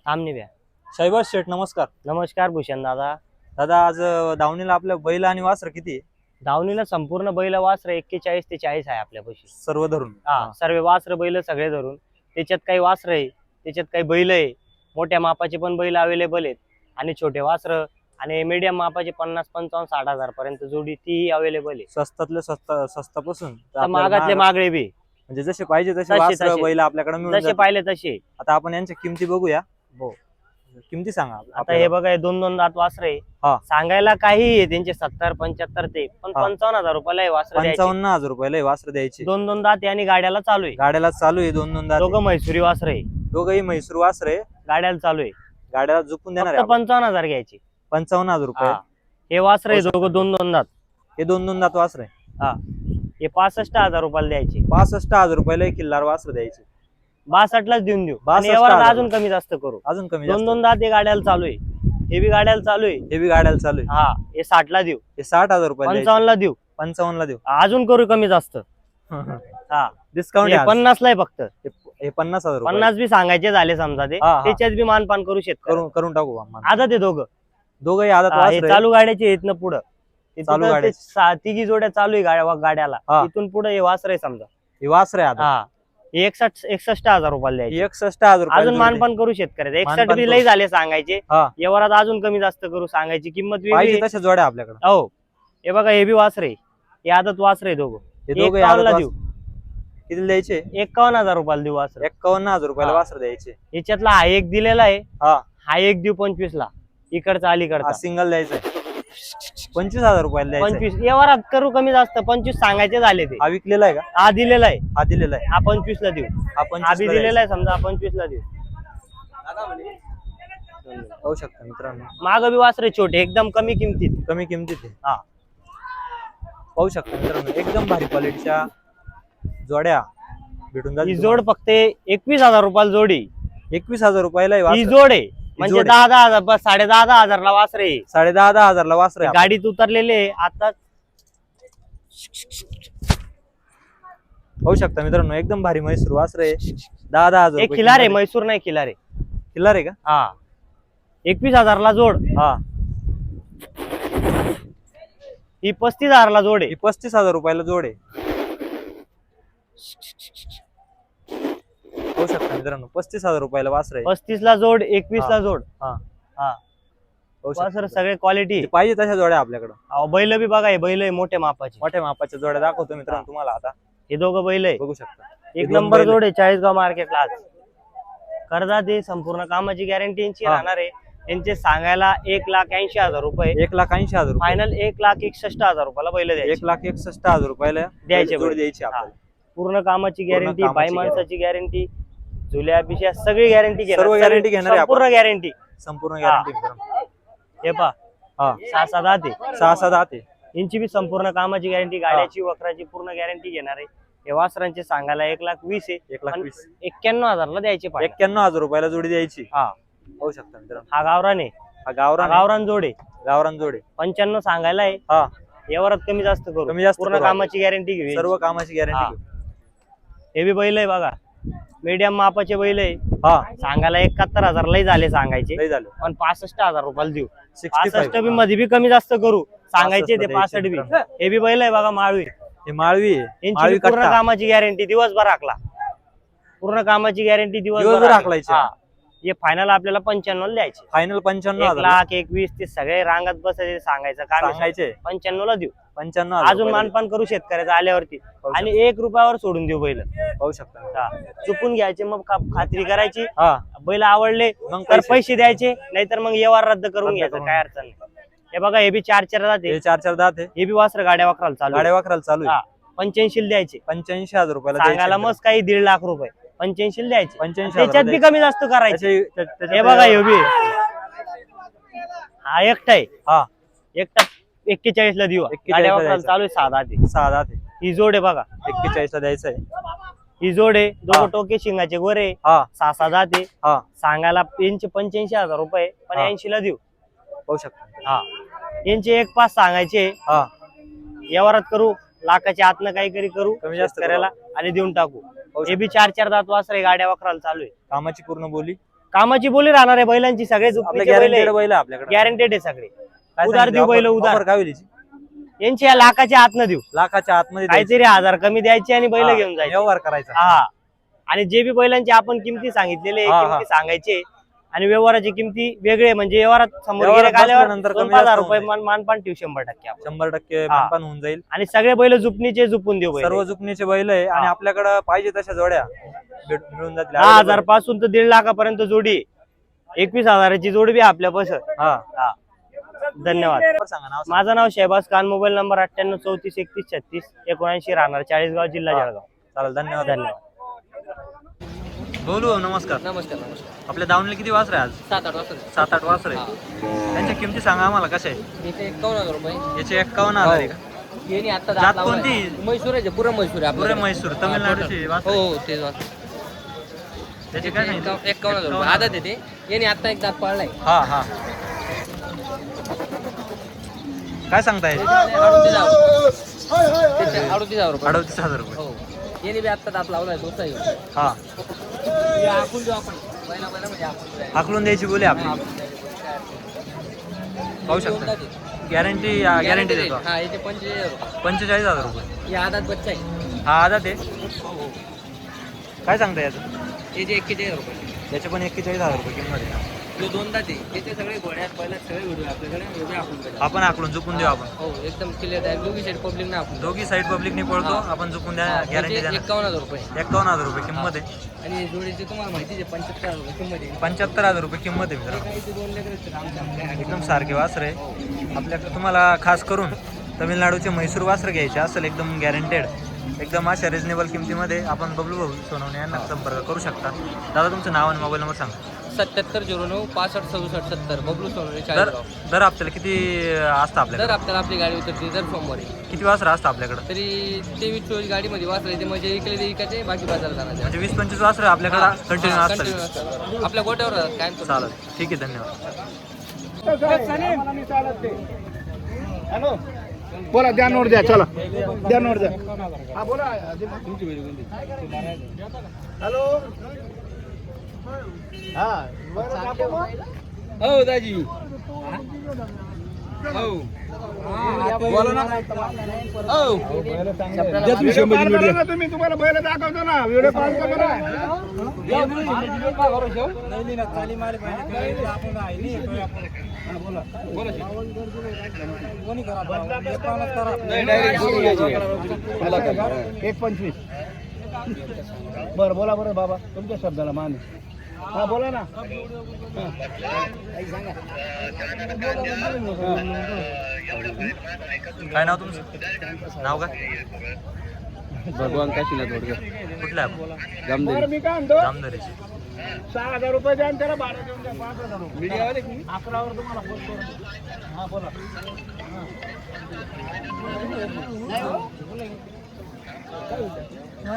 थांबणी द्या. शैबाज शेठ नमस्कार. नमस्कार भूषण दादा. दादा आज दावणीला आपल्या बैल आणि वासर किती आहे? दावणीला संपूर्ण बैल वासर 41 ते 40 आहे आपल्यापाशी. सर्व धरून सर्व वासर बैल सगळे धरून. त्याच्यात काही वासर आहे, त्याच्यात काही बैल आहे. मोठ्या मापाचे पण बैल अवेलेबल आहेत आणि छोटे वासर आणि मीडियम मापाचे 50, 55, 60 हजार पर्यंत जोडी ती अवेलेबल आहे. स्वस्तातले स्वस्तापासून मागातले मागळे बी म्हणजे जसे पाहिजे तसे तसे वासर बैल आपल्याकडे मिळून जसे जातात. पाहिले तसे. आता आपण यांच्या किमती बघूया. हो. किमती सांगा आता हे बघा, हे 2-2 दात वासर आहे. सांगायला काही आहे त्यांचे 70, 75 ते पण 55,000 रुपयाला हे वासर द्यायचे. 55,000 रुपयाला हे वासर द्यायचे. 2-2 दात आणि गाड्याला चालू आहे. गाड्याला चालू आहे 2-2 दात. दोघं म्हैसुरी वासर आहे. दोघंही म्हैसूर वासर आहे. गाड्याला चालू आहे. गाड्याला झुकून देणार आहे. 55,000 घ्यायचे. 55,000 रुपये. हे वासर आहे दोघं 2-2 दात. हे 2-2 दात वासर आहे. हे 65,000 रुपयाला द्यायचे. 65,000 रुपयाला एक किल्लार वासर द्यायचे. 62लाच देऊन देऊ. 62,000 अजून कमी जास्त करू. अजून कमी 2-2 दात हे गाड्याला चालू आहे. हे बी गाड्याला चालू आहे. हे बी गाड्याला चालू आहे. हे 60ला देऊ. हे 60,000 रुपये 55ला देऊ. 55ला देऊ. अजून करू कमी जास्त. डिस्काउंट 50ला आहे फक्त. हे 50,000 रुपये. 50 बी सांगायचे झाले समजा ते. त्याच्यात बी मानपान करू शकतो. करून टाकू. आदत आहे दोघं. दोघंही आदत वासर आहे. चालू गाड्याचे इथनं पुढं चालू गाड्या तिघी जोड्या चालू आहे गाड्याला. इथून पुढे हे वासर आहे समजा. हे वासर आहे आता. 61,000 रुपयाला द्यायचे. 61,000 रुपये. अजून मानपान करू शेतकऱ्याचे. 61 बी लई झाले सांगायचे. व्यवहारात अजून कमी जास्त करू. सांगायची किंमत पाहिजे तशा जोड्या आपल्याकडे. हो. हे बघा, हे बी वासर आहे. हे आदत वासर आहे दोघं. हे दोघे 51ला देऊ. किती द्यायचे? 51,000 रुपयाला देऊ वासर. 51,000 रुपयाला वासर द्यायचे. याच्यातला हा एक दिलेला आहे. हा एक देऊ 25ला. इकडचा अलीकडचा सिंगल द्यायचा. 25,000 रुपयाला द्यायचा. 25 व्यवहारात करू कमी जास्त. 25 सांगायचे झाले ते. हा विकलेला आहे का? हा दिलेला आहे. हा दिलेला आहे. हा 25ला देऊ. हा बी दिलेला आहे समजा. 25ला देऊ. पाहू शकता मित्रांनो. माग बी वासरे छोटे एकदम कमी किमतीत. कमी किमतीत आहे. पाहू शकता मित्रांनो, एकदम भारी क्वालिटीच्या जोड्या भेटून जातील. ही जोड फक्त 21,000 रुपयाला जोडी. 21,000 रुपयाला ही जोड आहे. म्हणजे 10,000 बस 10,500 ला वासरे. 10,500 ला वासरे. गाडीत उतरलेले आता. पाहू शकता मित्रांनो, एकदम भारी म्हैसूर वासरे. 10,000 एक खिलार आहे. म्हैसूर नाही, खिलार आहे. खिल्लार आहे का? 21,000 ला जोड. ही 35,000 ला जोड आहे. 35,000 रुपयाला जोड आहे. पाहू शकता मित्रांनो, 35,000 रुपयाला वासर आहे. 35 ला जोड, 21 ला जोड. वासर सगळे क्वालिटी पाहिजे तशा जोड्या आपल्याकडे. बैल बी बघा, हे बैल आहे मोठ्या मापाचे. मोठ्या मापाच्या जोड्या दाखवतो मित्रांनो तुम्हाला. आता हे दोघं बैल आहे. बघू शकता. एक नंबर जोड आहे. 40गाव मार्केटला आज कर्जात. हे संपूर्ण कामाची गॅरंटी यांची राहणार आहे. यांचे सांगायला 1,80,000 रुपये. 1,80,000 रुपये. फायनल 1,61,000 रुपयाला बैल द्यायचे. 1,61,000 रुपयाला द्यायचे. द्यायची आपल्याला. पूर्ण कामाची गॅरंटी, बाई माणसाची गॅरंटी, झुल्या पिशा सगळी गॅरंटी घेणार. सर्व गॅरंटी घेणार आहे. पूर्ण गॅरंटी. संपूर्ण गॅरंटी. हे पहा, 6-7 दात आहे. 6-7 दात आहे. यांची बी संपूर्ण कामाची गॅरंटी, गाड्याची वखराची पूर्ण गॅरंटी घेणार आहे. हे वासरांचे सांगायला 1,20,000 आहे. 1,20,000. 91,000 ला द्यायचे. 91,000 रुपयाला जोडी द्यायची. पाहू शकता मित्रांनो. हा गावरान आहे. हा गावरान जोडे. गावरान जोडे. 95 सांगायला आहे. यावरात कमी जास्त करू. कमी जास्त पूर्ण कामाची गॅरंटी घेऊ. सर्व कामाची गॅरंटी. हे बी बैल आहे बघा, मीडियम मापाचे बैल आहे. सांगायला 71,000 लय झाले सांगायचे. पण 65,000 रुपयाला देऊ. 65 बी मध्ये बी कमी जास्त करू. सांगायचे ते 65 बी. हे बी बैल आहे बघा, माळवी. हे माळवी आहे. यांची पूर्ण कामाची गॅरंटी. दिवसभर राखला. पूर्ण कामाची गॅरंटी दिवसभर राखलायची. हे फायनल आपल्याला 95 द्यायचे. फायनल 95,000. 1,21,000 ते सगळे रांगात बसायचे. सांगायचं काम सांगायचे 95 ला देऊ. 95,000 अजून मानपान करू शेतकऱ्याचं आल्यावरती. आणि 1 रुपयावर सोडून देऊ बैल. पाहू शकता. चुकून घ्यायचे, मग खात्री करायची. बैल आवडले मग तर पैसे द्यायचे, नाहीतर मग व्यवहार रद्द करून घ्यायचं. काय अडचण नाही. हे बघा, हे बी 4-4 दात आहे. 4-4 दात आहे. हे बी वासर गाड्या वखराला चालू. गाड्या वखराला चालू आहे. 85 द्यायचे. 85,000 रुपयाला सांगायला मस्त काही 1.5 लाख रुपये. 85 द्यायचे. 85,000 त्याच्यात बी कमी जास्त करायचे. हे बघा, हे बी हा एकटा आहे. एकटा 41 ला देऊ. गाड्या वखराला चालू आहे. 6 दात आहे. 6 दात आहे. ही जोड आहे बघा. 41 ला द्यायचं आहे. ही जोड आहे. दोघं टोके शिंगाचे गोरे. 6-6 दात आहे. सांगायला यांचे 85,000 रुपये, पण 80 ला देऊ. पाहू शकता. यांचे 1,5 सांगायचे. व्यवहारात करू. लाखाच्या आतनं काहीतरी करू कमी जास्त करायला आणि देऊन टाकू. हे बी 4-4 दात वासरे. गाड्या वखराला चालू आहे. कामाची पूर्ण बोली. कामाची बोली राहणार आहे बैलांची. सगळे आपल्या गॅरंटेड बैल आहे आपल्याकडे. गॅरंटेड आहे सगळे. काय उधार सांगितलं? देऊ बैल, offer- उधार. offer काय होईल याची? यांची या लाखाच्या आत न देऊ, लाखाच्या आतमध्ये द्यायची. काहीतरी 1000 कमी द्यायची आणि बैल हा, घेऊन जायचे. व्यवहार करायचा. हा, आणि जे बी बैलांची आपण किमती सांगितलेले हा, किमती सांगायचे आणि व्यवहाराची किमती वेगळे. म्हणजे व्यवहारात समोर व्यवहारात गिऱ्हाईक आल्यावर बसल्यानंतर कमी 2,000 जास्त रुपये होऊन मानपान ठेवू 100% आपण. 100% हा. मानपान होऊन जाईल. आणि सगळे बैल जुपणीचे जुपून देऊ बैल. सर्व जुकणीचे बैल आहे आणि हा. आपल्याकडे पाहिजे तशा जोड्या मिळून जातील. 10,000 पासून तर 1.5 लाखापर्यंत जोडी. 21,000ची जोडी बी आपल्या बसत. हा. हा, धन्यवाद. सांगा नाव. माझं नाव शहबाज खान. मोबाईल नंबर 98 34 31 36 79, राहणार चाळीसगाव, जिल्हा हा. जळगाव. चालेल, धन्यवाद. धन्यवाद. बोलू, नमस्कार. नमस्कार नमस्कार. आपल्या दावणीला किती वासर आहे आज? 7-8 वाजता 7-8 वासर आहे. त्यांच्या किमती सांगा आम्हाला कशा आहे. इथे 51,000 रुपये. याचे 51,000 आहे का? येणे आता जात कोणती? म्हैसूर आहे, पुरं म्हैसूर आहे पुरे आपलं. म्हैसूर, तामिळनाडूची वासर हो आहे. हो तेच वासर. त्याचे काय सांगितलं? 51,000 रुपये आदत आहे ते. येणे आता एक दात पाळलाय. हा हा. काय सांगताय? 38,000 रुपये. 38,000 रुपये. हो, येणे बी आता दात लावलाय दोस्त आहे. हा, आखून देऊ आपण. पहिला म्हणजे आखून देऊ. हाकलून द्यायची बोली आपली. पाहू शकता. गॅरंटी देतो. हा, याचे 45,000 रुपये. 45,000 रुपये. हे आदात बच्चा आहे. हा, आधा ते हो हो. काय सांगता याचं? याचे 41,000 रुपये. याचे पण 41,000 रुपये किंमत आहे. हे 2 दात आहे. त्याचे सगळे घोड्यात पहिल्यात सगळे व्हिडिओ आपल्याकडे. हे बी आखून देऊ. आपण आकलून चुकून देऊ आपण. हो, एकदम क्लिअर आहे. दोघी साईड पब्लिक ना आपण. दोघी साईड पब्लिकने पळतो. आपण चुकून द्या, गॅरंटी द्या. 51,000 रुपये. 51,000 रुपये किंमत आहे. आणि जोडीची तुम्हाला माहिती आहे 75,000 रुपये किंमत आहे. 75,000 रुपये किंमत आहे मित्रांनो. काही ते 2 लेकरं आहेत आमच्या आपल्या. एकदम सारखे वासर आहे. आपल्याकडे तुम्हाला खास करून तमिळनाडूचे म्हैसूर वासर घ्यायचे असेल एकदम गॅरंटेड, एकदम अशा रिजनेबल किमतीमध्ये आपण बबलू भाऊ सोनवणे यांना संपर्क करू शकता. दादा, तुमचं नाव आणि मोबाईल नंबर सांगा. 7709 65 67 70. बबलू सोनवणे दर 40 गाव. दर आपल्याला किती असतं दर आपल्याकडे? आपल्याला आपली गाडी उतरते दर सोमवारी. किती वासर असतं आपल्याकडे? तरी 23-24 गाडीमध्ये वाचलं येते. म्हणजे इकडे ते इकायचे, बाकी बाजारात जाण्याचे. म्हणजे 20-25 वासर आपल्याकडे कंटिन्यू कंटिन्यू असतात. असतात. आपल्या गोट्यावर राहतात कायम. चालेल, ठीक आहे, धन्यवाद. बोला, द्या नोट द्या. चला, द्या नोट द्या. हा, बोला. हॅलो. हा, बरं, कापू मग? हो दाजी. हो, बोला ना. व्हिडिओ कॉल करा ना तुम्ही. तुम्हाला बैल दाखवतो ना. व्हिडिओ कॉल करा. मला करा. 1.25. बरं, बोला बरं बाबा, तुमच्या शब्दाला मान आहे. हा, बोला ना. काय नाव तुमचं? नाव काय? भगवान काशीनाथ होडकर. कुठलं आहे आपण? जामदेव. बरं, मी काय म्हणतो, जामदरीचे. 6,000 रुपये द्या आणि त्याला भाडं देऊन द्या. 5,000 रुपये. 11वर तुम्हाला फोन करू. हा, बोला. हा.